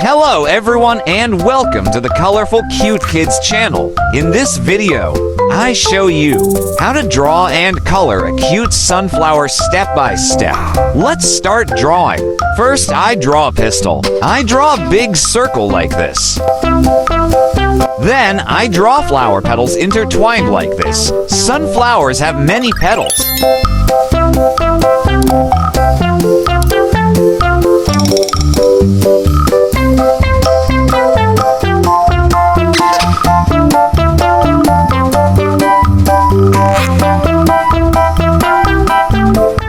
Hello everyone and welcome to the Colorful Cute Kids channel. In this video, I show you how to draw and color a cute sunflower step by step. Let's start drawing. First, I draw a pistil. I draw a big circle like this. Then, I draw flower petals intertwined like this. Sunflowers have many petals.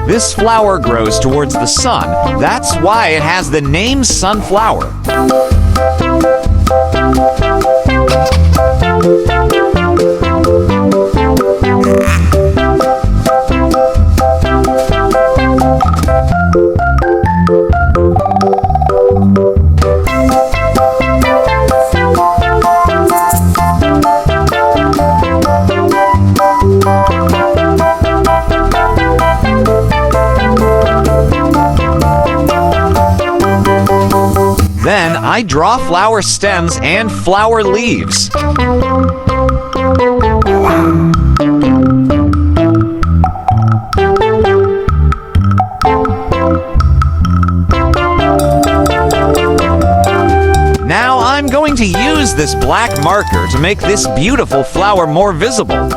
This flower grows towards the sun. That's why it has the name sunflower. Then I draw flower stems and flower leaves. Now I'm going to use this black marker to make this beautiful flower more visible.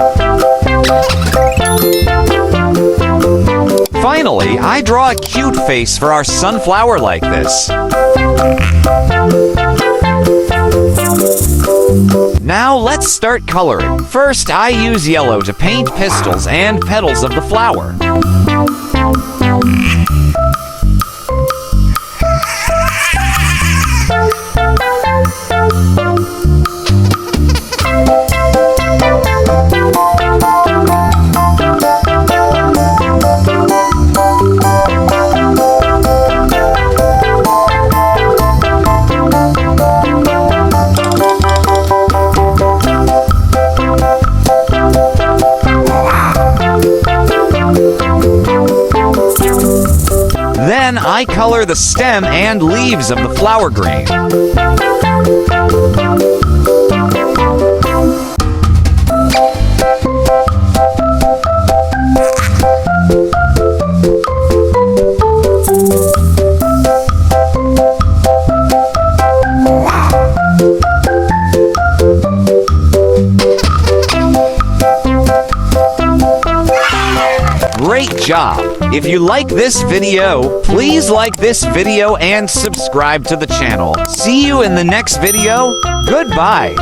Finally, I draw a cute face for our sunflower like this. Now let's start coloring. First, I use yellow to paint pistils and petals of the flower. Then I color the stem and leaves of the flower green. Great job! If you like this video, please like this video and subscribe to the channel. See you in the next video. Goodbye!